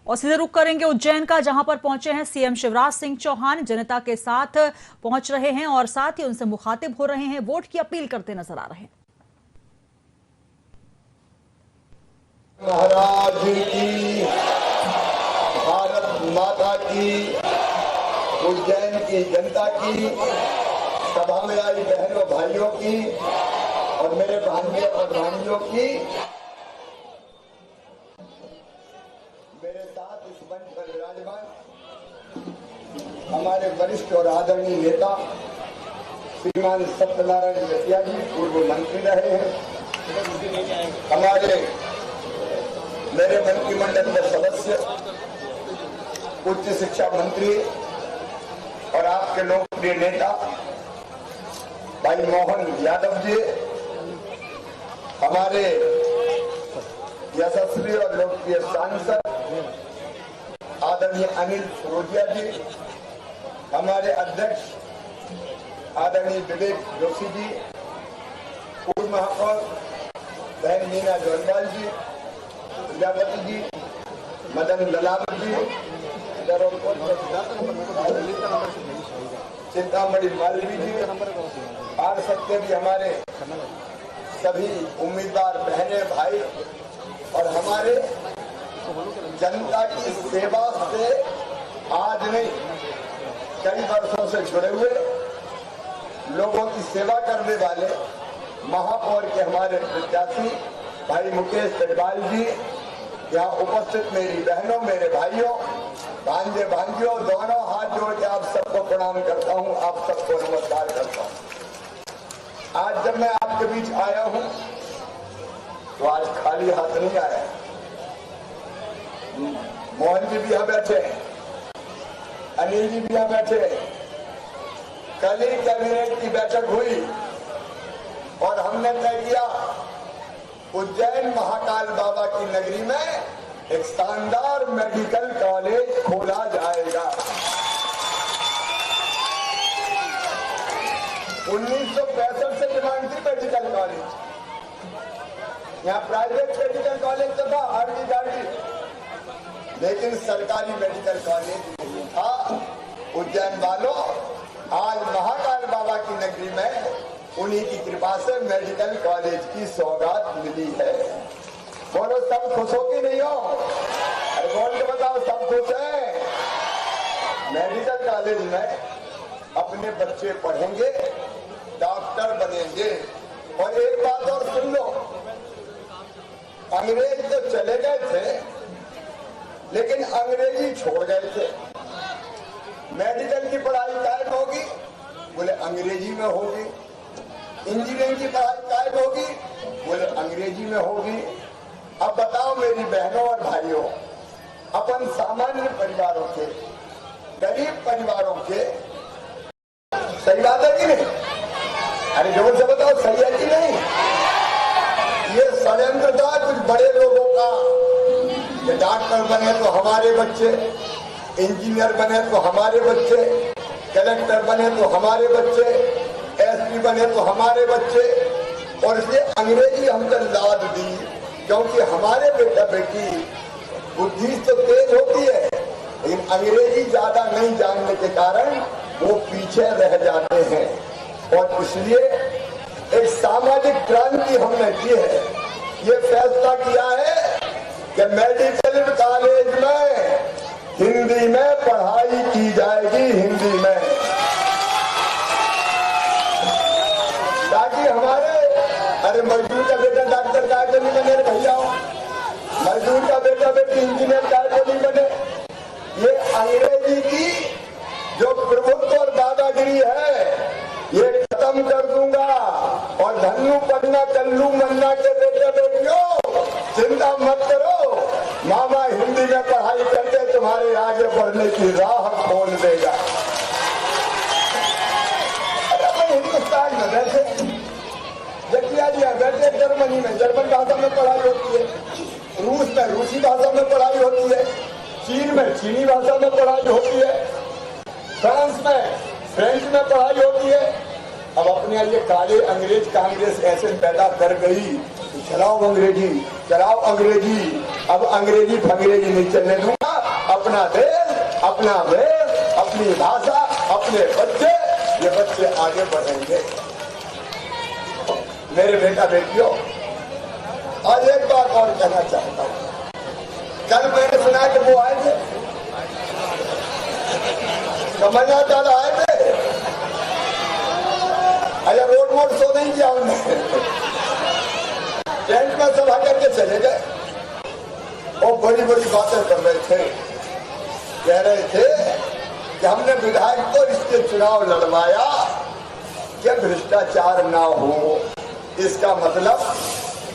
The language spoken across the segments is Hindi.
और सीधे रुख करेंगे उज्जैन का, जहां पर पहुंचे हैं सीएम शिवराज सिंह चौहान। जनता के साथ पहुंच रहे हैं और साथ ही उनसे मुखातिब हो रहे हैं, वोट की अपील करते नजर आ रहे हैं। महाराज की, भारत माता की, उज्जैन की जनता की, सभा में आई बहनों भाइयों की और मेरे भांजे और भांजियों की, मेरे साथ इस मंच पर विराजमान हमारे वरिष्ठ और आदरणीय नेता श्रीमान सत्यनारायण जटिया जी, पूर्व मंत्री रहे हैं, हमारे मेरे मंत्रिमंडल के सदस्य, उच्च शिक्षा मंत्री और आपके लोकप्रिय नेता भाई मोहन यादव जी, हमारे यशस्वी और लोकप्रिय सांसद आदरणीय अनिल फिरोजिया जी, हमारे अध्यक्ष आदरणीय विवेक जोशी जी, पूर्व महापौर बहन मीना जोरवाल जी, प्रजापति जी, मदन ललावत जी, चिंतामणि मालवी जी, आ सकते भी हमारे सभी उम्मीदवार बहने भाई और हमारे जनता की सेवा से आज नहीं कई वर्षों से जुड़े हुए लोगों की सेवा करने वाले महापौर के हमारे प्रत्याशी भाई मुकेश तटवाल जी, यहाँ उपस्थित मेरी बहनों, मेरे भाइयों, भांजे भांजियों, दोनों हाथ जोड़ के आप सबको प्रणाम करता हूँ, आप सबको नमस्कार करता हूँ। आज जब मैं आपके बीच आया हूँ तो आज खाली हाथ नहीं आया। मोहन जी भी यहाँ बैठे हैं, अनिल जी भी यहाँ बैठे हैं। कल ही कैबिनेट की बैठक हुई और हमने तय किया उज्जैन महाकाल बाबा की नगरी में एक शानदार मेडिकल कॉलेज खोला जाएगा। 1965 से डिमांड थी मेडिकल कॉलेज, यहाँ प्राइवेट मेडिकल कॉलेज तो था आरडी गाड़ी, लेकिन सरकारी मेडिकल कॉलेज नहीं था। उज्जैन वालों, आज महाकाल बाबा की नगरी में उन्हीं की कृपा से मेडिकल कॉलेज की सौगात मिली है। बोलो सब खुश हो कि नहीं हो? अरे बोल के बताओ सब खुश हैं? मेडिकल कॉलेज में अपने बच्चे पढ़ेंगे, डॉक्टर बनेंगे। और एक बात और सुन लो, अंग्रेज तो चले गए थे लेकिन अंग्रेजी छोड़ गए थे। मेडिकल की पढ़ाई कायम होगी, बोले अंग्रेजी में होगी। इंजीनियरिंग की पढ़ाई कायम होगी, बोले अंग्रेजी में होगी। अब बताओ मेरी बहनों और भाइयों, अपन सामान्य परिवारों के, गरीब परिवारों के, सही बात है कि नहीं? अरे जोर से बताओ, सही है कि नहीं? ये षड्यंत्र था कुछ बड़े लोगों का कि डॉक्टर बने तो हमारे बच्चे, इंजीनियर बने तो हमारे बच्चे, कलेक्टर बने तो हमारे बच्चे, एसपी बने तो हमारे बच्चे। और इसलिए अंग्रेजी हमको लाद दी, क्योंकि हमारे बेटा बेटी बुद्धि तो तेज होती है लेकिन अंग्रेजी ज्यादा नहीं जानने के कारण वो पीछे रह जाते हैं। और इसलिए एक सामाजिक क्रांति हमने की है, ये फैसला किया है कि मेडिकल कॉलेज में हिंदी में पढ़ाई की जाएगी, हिंदी में, ताकि हमारे, अरे मजदूर का बेटा डॉक्टर का नहीं बने भैया, मजदूर का बेटा बेटी इंजीनियर का नहीं बने। ये अंग्रेजी की जो प्रभुत्व और दादागिरी है ये खत्म कर दूंगा। और धन्नू पन्ना कल्लू मन्ना के बेटे बेटियों चिंता मत करो, मामा हिंदी में पढ़ाई करके तुम्हारे आगे बढ़ने की राह खोल देगा। अरे मैं हिंदुस्तान में बैठे, जटिया जी बैठे जर्मनी में जर्मन भाषा में पढ़ाई होती है, रूस में रूसी भाषा में पढ़ाई होती है, चीन में चीनी भाषा में पढ़ाई होती है, फ्रांस में फ्रेंच में पढ़ाई होती है। अब अपने ये काले अंग्रेज कांग्रेस ऐसे पैदा कर गई, चलाओ अंग्रेजी, चलाओ अंग्रेजी। अब अंग्रेजी फंग्रेजी नहीं चलने दूंगा। अपना देश, अपना वेश, अपनी भाषा, अपने बच्चे, ये बच्चे आगे बढ़ेंगे। मेरे बेटा बेटियों, आज एक बात और कहना चाहता हूं। कल मैंने सुना कि वो आए थे, कमलनाथ दादा आए थे। अरे रोड वोट सो नहीं किया उन्होंने, टेंट में सभा करके चले गए और बड़ी बड़ी बातें कर रहे थे। कह रहे थे कि हमने विधायक को इसके चुनाव लड़वाया कि भ्रष्टाचार ना हो। इसका मतलब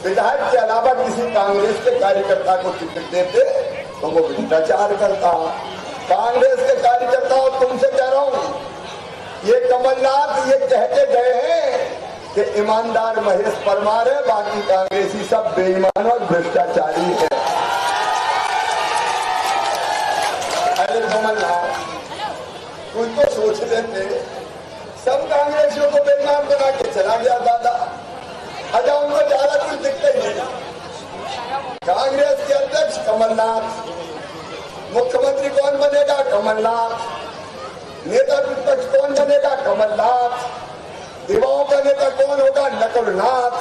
विधायक के अलावा किसी कांग्रेस के कार्यकर्ता को टिकट देते तो वो भ्रष्टाचार करता। कांग्रेस के कार्यकर्ताओं, तुमसे कह रहा हूं, ये कमलनाथ ये कह के गए हैं कि ईमानदार महेश परमार है, बाकी कांग्रेसी सब बेईमान और भ्रष्टाचारी है। अरे कमलनाथ, कुछ तो सोच लेते। सब कांग्रेसियों को बेईमान बना के चला गया दादा। अच्छा, उनको ज्यादा कुछ दिखता ही नहीं। कांग्रेस के अध्यक्ष कमलनाथ, मुख्यमंत्री कौन बनेगा? कमलनाथ। नेता विपक्ष कौन बनेगा? कमलनाथ। युवाओं का नेता कौन होगा? नकुलनाथ।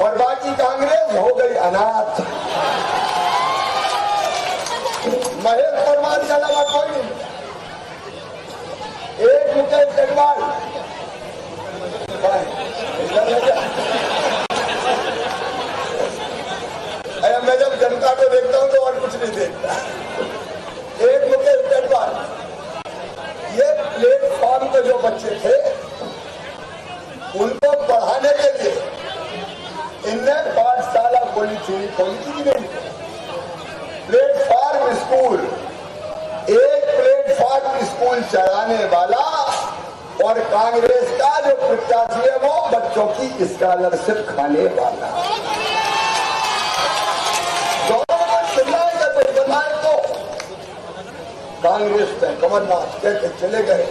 और बाकी कांग्रेस हो गई अनाथ। महेश परमार के अलावा कोई नहीं। एक मुकेश अग्रवाल, मैं जब जनता को देखता हूं तो और कुछ नहीं देखता। एक मुकेश अग्रवाल, ये प्लेटफॉर्म पे जो बच्चे थे उनको पढ़ाने के लिए इनने पाठशाला खोली थी कि नहीं? प्लेटफॉर्म स्कूल, एक प्लेटफॉर्म स्कूल चलाने वाला और कांग्रेस का जो प्रत्याशी है वो बच्चों की स्कॉलरशिप खाने वाला। कांग्रेस पे कमलनाथ कहते चले गए।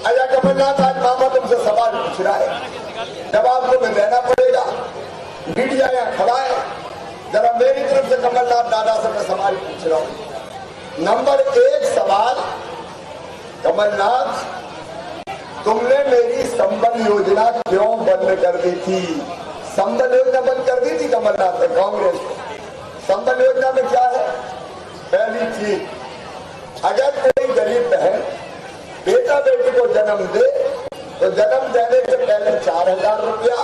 अया कमलनाथ, आज मामा तुमसे सवाल पूछ रहा है, जवाब तुम्हें देना पड़ेगा। मीडिया यहाँ खड़ा है, जरा मेरी तरफ से कमलनाथ दादा से मैं सवाल पूछ रहा हूँ। नंबर 1 सवाल, कमलनाथ, तुमने मेरी संबल योजना क्यों बंद कर दी थी? संबल योजना बंद कर दी थी कमलनाथ ने, कांग्रेस। संबल योजना में क्या है? पहली चीज, अगर कोई गरीब बहन बेटा बेटी को जन्म दे तो जन्म देने से पहले 4,000 रुपया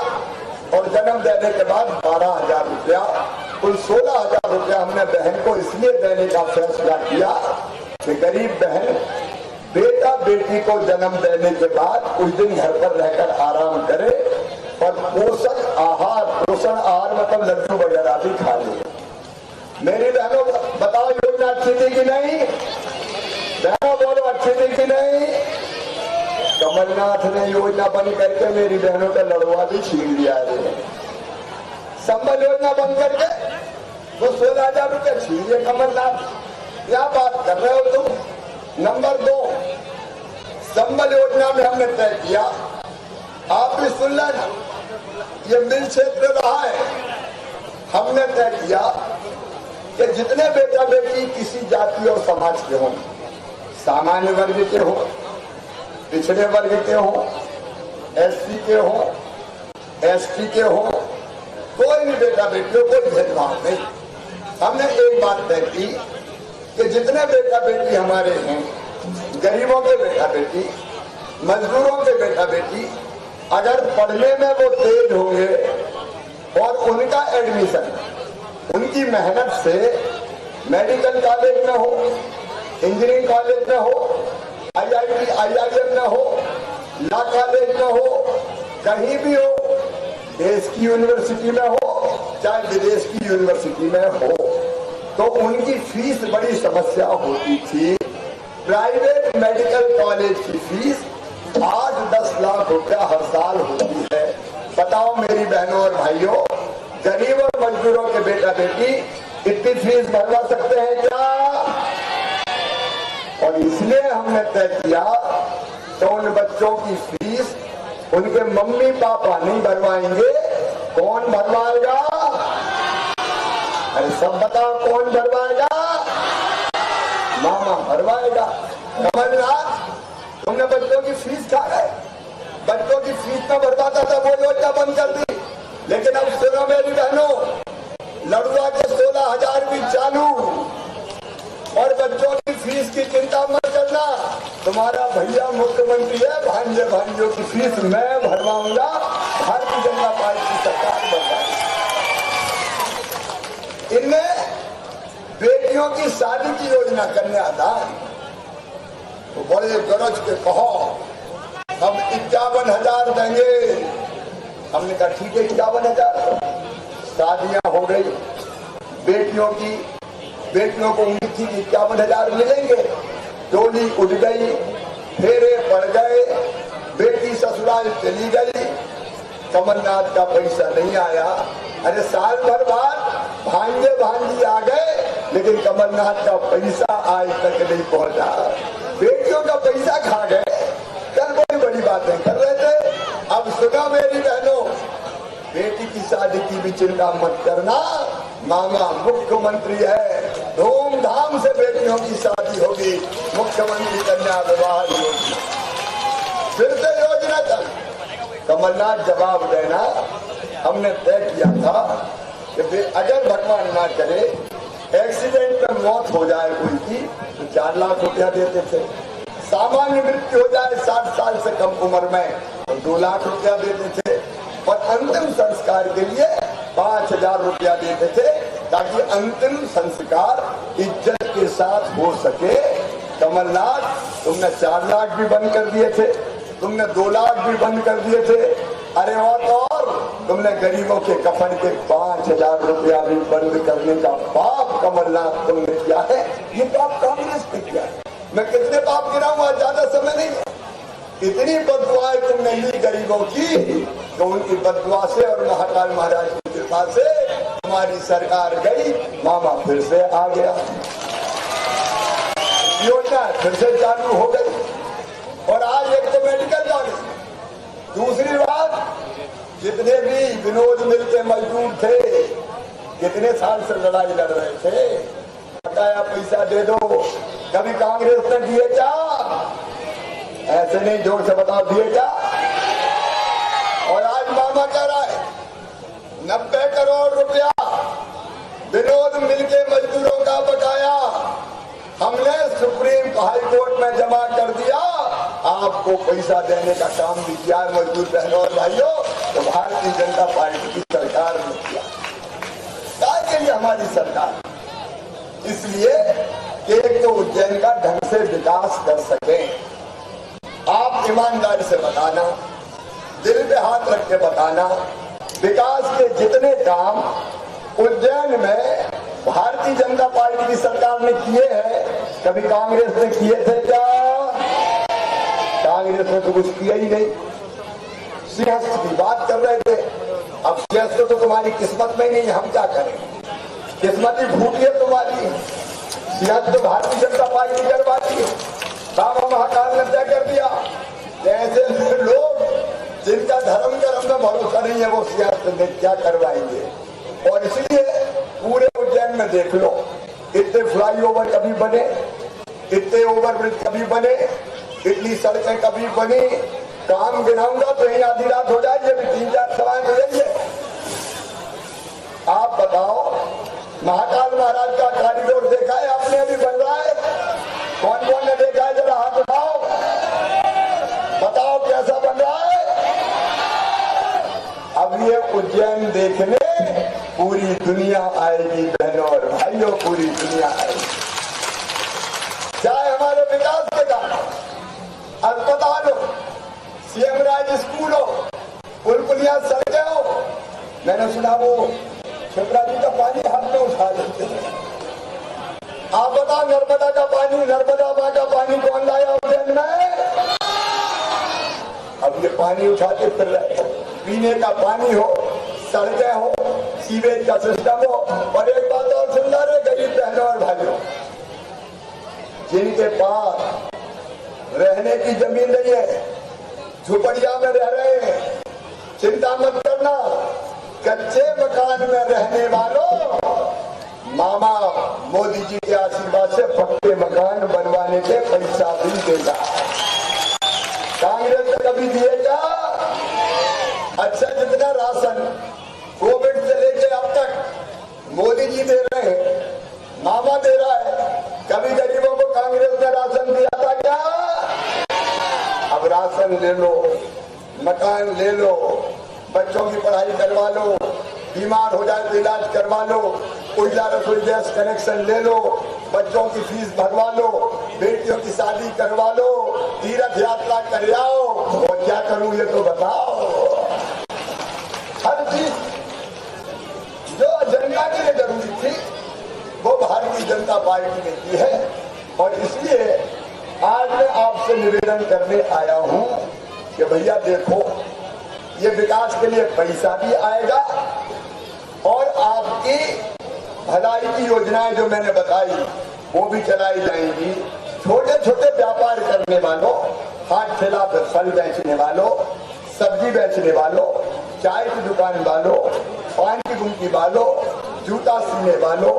और जन्म देने के बाद 12,000 रुपया, कुल 16,000 रुपया हमने बहन को इसलिए देने का फैसला किया कि गरीब बहन बेटा बेटी को जन्म देने के बाद कुछ दिन घर पर रहकर आराम करे और पोषण आहार मतलब लड्डू वगैरह भी खा ले। मेरी बहनों बताओ, योजना अच्छी थी कि नहीं? बहनों बोलो, अच्छी थी कि नहीं? कमलनाथ ने योजना बंद करके मेरी बहनों का लड़वा भी छीन लिया है। संबल योजना बंद करके वो 16,000 रुपये छीन लिया कमलनाथ। क्या बात कर रहे हो तुम? नंबर 2, संबल योजना में हमने तय किया, आप भी सुन लेना, ये मिल क्षेत्र रहा है, हमने तय किया कि जितने बेटा बेटी किसी जाति और समाज के हों, सामान्य वर्ग के हों, पिछड़े वर्ग के हों, एससी के हों, एसटी के हों, कोई भी बेटा बेटियों को भेदभाव नहीं। हमने एक बात तय की कि जितने बेटा बेटी हमारे हैं, गरीबों के बेटा बेटी, मजदूरों के बेटा बेटी, अगर पढ़ने में वो तेज होंगे और उनका एडमिशन उनकी मेहनत से मेडिकल कॉलेज में हो, इंजीनियरिंग कॉलेज में हो, IIT IIM में हो, लॉ कॉलेज में हो, कहीं भी हो, देश की यूनिवर्सिटी में हो चाहे विदेश की यूनिवर्सिटी में हो, तो उनकी फीस बड़ी समस्या होती थी। प्राइवेट मेडिकल कॉलेज की फीस 8-10 लाख रुपया हर साल होती है। बताओ मेरी बहनों और भाइयों, गरीब और मजदूरों के बेटा बेटी इतनी फीस भरवा सकते हैं क्या? और इसलिए हमने तय किया तो उन बच्चों की फीस उनके मम्मी पापा नहीं भरवाएंगे, कौन भरवाएगा? अरे सब बताओ, कौन भरवाएगा? मामा भरवाएगा। कमलनाथ, तुमने बच्चों की फीस खा गए, बच्चों की फीस में भरवाता था वो योजना बंद कर दी। लेकिन अब सुनो मेरी बहनों, लड़ुआ के 16,000 भी चालू, और बच्चों की फीस की चिंता मत करना, तुम्हारा भैया मुख्यमंत्री है, भांजे भांजियों की फीस मैं भरवाऊंगा, भारतीय जनता पार्टी की सरकार बनवाएगी। इनमें बेटियों की शादी की योजना कन्यादान, तो बड़े गरज के कहो हम 51,000 देंगे। हमने कहा ठीक है 51,000। शादियां हो गई बेटियों को उम्मीद थी कि 51,000 मिलेंगे, डोली उड़ गई, फेरे पड़ गए, बेटी ससुराल चली गई, कमलनाथ का पैसा नहीं आया। अरे साल भर बाद भांजे भांजी आ गए, लेकिन कमलनाथ का पैसा आज तक नहीं पहुंचा। बेटियों का पैसा खा गए, कल बड़ी बड़ी बातें कर रहे थे। अब सुना मेरी बहनों, बेटी की शादी की भी चिंता मत करना, मामा मुख्यमंत्री है, धूमधाम से बेटियों की शादी होगी, मुख्यमंत्री कन्या विवाह योजना, फिर से योजना चल। कमलनाथ जवाब देना, हमने तय किया था कि अगर भगवान ना करे एक्सीडेंट में मौत हो जाए कोई की तो 4 लाख रुपया देते थे, सामान्य मृत्यु हो जाए 60 साल से कम उम्र में तो 2 लाख रुपया देते थे, और अंतिम संस्कार के लिए 5,000 रुपया देते थे, ताकि अंतिम संस्कार इज्जत के साथ हो सके। कमलनाथ, तुमने 4 लाख भी बंद कर दिए थे, तुमने 2 लाख भी बंद कर दिए थे, अरे और तुमने गरीबों के कफन के 5,000 रुपया भी बंद करने का पाप कमलनाथ तुमने किया है। ये पाप कांग्रेस ने किया है। मैं कितने पाप गिराऊंगा, ज्यादा समय नहीं। इतनी बददुआएं तुमने ली गरीबों की, तो उनकी बददुआ से और महाकाल महाराज की कृपा से हमारी सरकार गई, मामा फिर से आ गया, योजना फिर से चालू हो गई। और आज एक तो मेडिकल कॉलेज, दूसरी बात, जितने भी विनोद मिल के मजदूर थे, कितने साल से लड़ाई लड़ रहे थे, बकाया पैसा दे दो, कभी कांग्रेस ने दिए क्या? ऐसे नहीं, जोर से बताओ दिए क्या? और आज मामा कह रहा है 90 करोड़ रुपया विनोद मिल के मजदूरों का बकाया हमने सुप्रीम हाई कोर्ट में जमा कर दिया, आपको पैसा देने का काम भी किया है मजदूर बहनों और भाइयों, तो भारतीय जनता पार्टी की सरकार ने किया। क्या के लिए हमारी सरकार? इसलिए कि एक तो उज्जैन का ढंग से विकास कर सके। आप ईमानदारी से बताना, दिल पे हाथ रख के बताना, विकास के जितने काम उज्जैन में भारतीय जनता पार्टी की सरकार ने किए हैं, कभी कांग्रेस ने किए थे क्या? कांग्रेस ने तो कुछ किया ही नहीं। सियासत की बात कर रहे थे, अब सियासत तो तुम्हारी किस्मत में ही नहीं, हम क्या करें? किस्मत ही फूटी है तुम्हारी, सियासत तो भारतीय जनता पार्टी करवाती है। बाबा महाकाल ने तय कर दिया, ऐसे लोग जिनका धर्म कर्म में भरोसा नहीं है वो सियासत में क्या करवाएंगे। और इसलिए पूरे उज्जैन में देख लो, इतने फ्लाईओवर कभी बने, इतने ओवरब्रिज कभी बने, इतनी सड़कें कभी बनी, काम गिनाऊंगा तो यही आधी रात हो जाएगी, अभी 3-4 सवाल मिलेंगे। आप बताओ, महाकाल महाराज का कॉरिडोर देखा है आपने? अभी बन रहा है, कौन कौन ने देखा है? जरा हाथ उठाओ, बताओ कैसा बन रहा है। अब ये उज्जैन देखने पूरी दुनिया आएगी बहनों और भाइयों, पूरी दुनिया आएगी। चाहे हमारे विकास के काम, अस्पताल हो, सीएम राज स्कूल हो, पुल पुलिया सड़कें हो। मैंने सुना वो शिप्रा जी का पानी हाथ में उठा देते हैं। आप बताओ, नर्मदा का पानी, नर्मदा माँ का पानी कौन लाया उज्जैन में? अब ये पानी उठाते फिर रहे। पीने का पानी हो, सड़कें हो, सीवेज का सिस्टम हो। और एक बात और सुन रहे गरीब बहनों और भाइयों, जिनके पास रहने की जमीन नहीं है, झुपड़िया में रह रहे हैं, चिंता मत करना, कच्चे मकान में रहने वालों मामा मोदी जी के आशीर्वाद से पक्के मकान बनवाने के पैसा भी देगा। कांग्रेस ने कभी दिएगा? अच्छा, जितना राशन कोविड से लेके अब तक मोदी जी दे रहे हैं, मामा दे रहा है, कभी गरीबों को कांग्रेस ने राशन दिया था क्या? अब राशन ले लो, मकान ले लो, बच्चों की पढ़ाई करवा लो, बीमार हो जाए तो इलाज करवा लो, उजला रसोई गैस कनेक्शन ले लो, बच्चों की फीस भरवा लो, बेटियों की शादी करवा लो, तीर्थ यात्रा कर आओ। और क्या करूं ये तो बताओ। हर चीज जो जनता के लिए जरूरी थी वो भारतीय जनता पार्टी ने की है। और इसलिए आज मैं आपसे निवेदन करने आया हूं कि भैया देखो, ये विकास के लिए पैसा भी आएगा और आपकी भलाई की योजनाएं जो मैंने बताई वो भी चलाई जाएंगी। छोटे छोटे व्यापार करने वालों, हाट ठेला पर फल बेचने वालों, सब्जी बेचने वालों, चाय की दुकान वालों, पान की गुमटी वालों, जूता सीने वालों,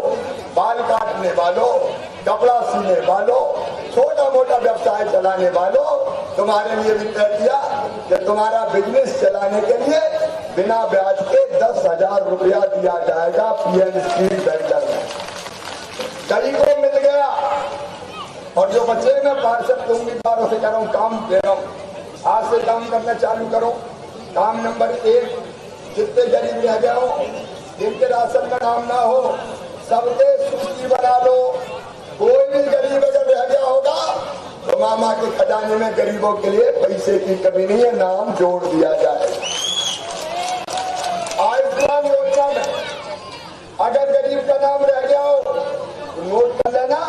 बाल काटने वालों, कपड़ा सीने वालों, छोटा मोटा व्यवसाय चलाने वालों, तुम्हारे लिए भी तय किया कि तुम्हारा बिजनेस चलाने के लिए बिना ब्याज के 10,000 रुपया दिया जाएगा पीएम स्ट्रीट वेंडर में। गरीबों को मिल गया। और जो बच्चे मैं पार्षद के उम्मीदवारों से कह रहा हूँ, काम दे रहा हूँ, आज से काम करना चालू करो। काम नंबर 1, जितने गरीब रह गए हो, जिनके राशन का नाम ना हो, सबके सूची बना लो। कोई भी गरीब अगर रह गया होगा तो मामा के खजाने में गरीबों के लिए पैसे की कमी नहीं है, नाम जोड़ दिया जाए। आयुष्मान योजना में अगर गरीब का नाम रह गया हो तो नोट कर लेना,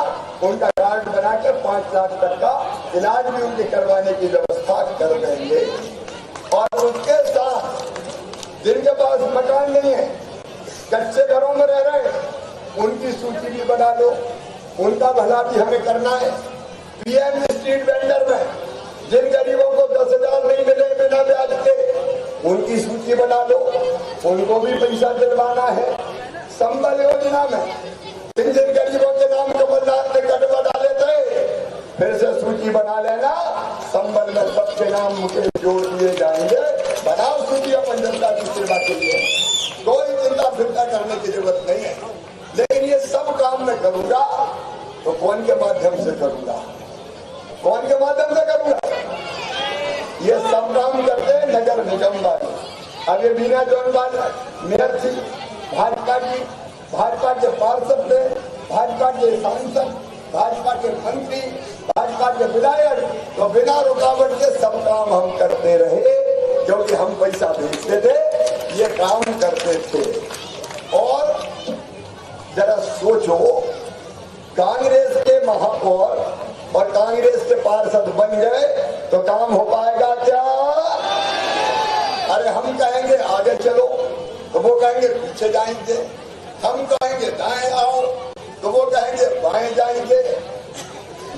उनका कार्ड बनाकर 5 लाख तक का इलाज भी उनके करवाने की व्यवस्था कर देंगे। और उसके साथ जिनके पास मकान नहीं है, कच्चे घरों में रह रहे हैं, उनकी सूची भी बना लो। उनका भला भी हमें करना है। पीएम स्ट्रीट वेंडर में जिन गरीबों को 10,000 नहीं मिले बिना ब्याज के, उनकी सूची बना लो, उनको भी पैसा दिलवाना है। संबल योजना में जिन जिन गरीबों के नाम कमलनाथ ने कटवा डाले थे, फिर से सूची बना लेना। संबल में सबके नाम मुझे जोड़ दिए जाएंगे। बनाओ सूची अपन जनता की सेवा के लिए, कोई चिंता फिरता करने की जरूरत नहीं है। लेकिन ये सब काम मैं करूंगा तो कौन के माध्यम से करूंगा? कौन के माध्यम से करूंगा? ये सब काम करते हैं नगर निगम वाले। अब ये बीना जौनवाल मेयर थी, भाजपा की, भाजपा के पार्षद थे, भाजपा के सांसद, भाजपा के मंत्री, भाजपा के विधायक, तो बिना रुकावट के सब काम हम करते रहे, क्योंकि हम पैसा भेजते थे, ये काम करते थे। और जरा सोचो, कांग्रेस के महापौर और कांग्रेस के पार्षद बन गए तो काम हो पाएगा क्या? अरे हम कहेंगे आगे चलो तो वो कहेंगे पीछे जाएंगे, हम कहेंगे दाएं आओ तो वो कहेंगे बाएं जाएंगे।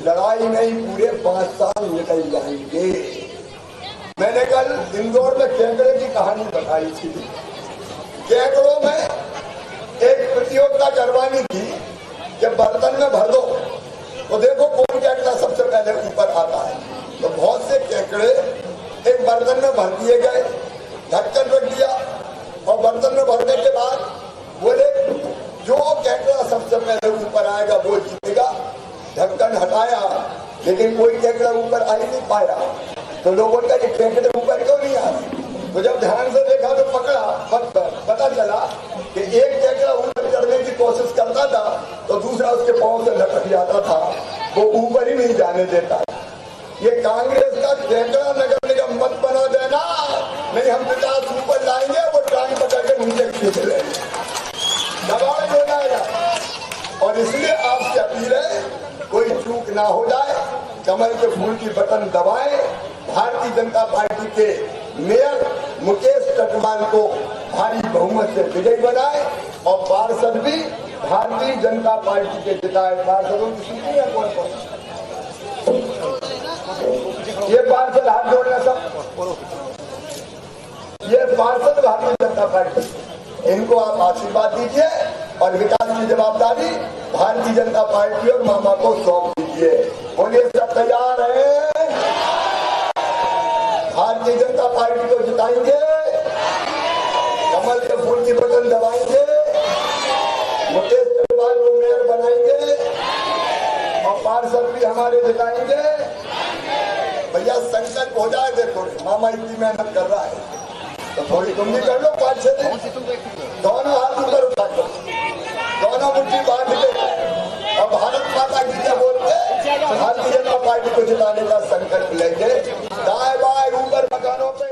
लड़ाई नहीं, पूरे 5 साल निकल जाएंगे। मैंने कल इंदौर में केकड़े की कहानी बताई थी। केकड़ों में एक प्रतियोगिता करवानी थी कि बर्तन में भर दो तो देखो कौन केकड़ा सबसे पहले ऊपर आता है। तो बहुत से केकड़े एक बर्तन में भर दिए गए, ढक्कन रख दिया और बर्तन में भरने के बाद बोले जो केकड़ा सबसे पहले ऊपर आएगा वो जीतेगा। ढक्कन हटाया लेकिन कोई केकड़ा ऊपर आ ही नहीं पाया। तो लोगों का ये केकड़े ऊपर क्यों नहीं आ रहे? तो जब ध्यान से देखा तो पता चला कि एक केकड़ा ऊपर चढ़ने की कोशिश करता था तो दूसरा उसके पांव से लटक जाता था, वो ऊपर ही नहीं जाने देता। ये कांग्रेस का केकड़ा नगर निगम मत बना देना, नहीं हम 50 ऊपर लाएंगे, वो टांग पकड़ के नीचे खींच लेंगे, दबाव हो जाएगा। और इसलिए आपसे अपील है, कोई चूक ना हो जाए, कमल के फूल की बटन दबाएं, भारतीय जनता पार्टी के मेयर मुकेश टटवाल को भारी बहुमत से विजयी बनाए और पार्षद भी भारतीय जनता पार्टी के जिताए। पार्षदों की सूची है कौन कौन? ये पार्षद हाथ जोड़ना सब, ये पार्षद भारतीय जनता पार्टी, इनको आप आशीर्वाद दीजिए। और विकास की जवाबदारी भारतीय जनता पार्टी और मामा को सौंप दीजिए। बोलिए सब तैयार हैं? भारतीय जनता पार्टी को जिताएंगे, कमल के फूल की बटन दबाएंगे, मुकेश अग्रवाल को मेयर बनाएंगे और पार्षद भी हमारे जिताएंगे। भैया संकल्प हो जाए। देखो मामा इतनी मेहनत कर रहा है तो थोड़ी तुम भी कर लो। 5-6 दिन दोनों हाथ ऊपर उठा कर, दोनों मुट्ठी बांध के और भारत माता की जय बोल के भारतीय जनता पार्टी को जिताने का संकल्प लेंगे। दाएं बाएं ऊपर मकानों पे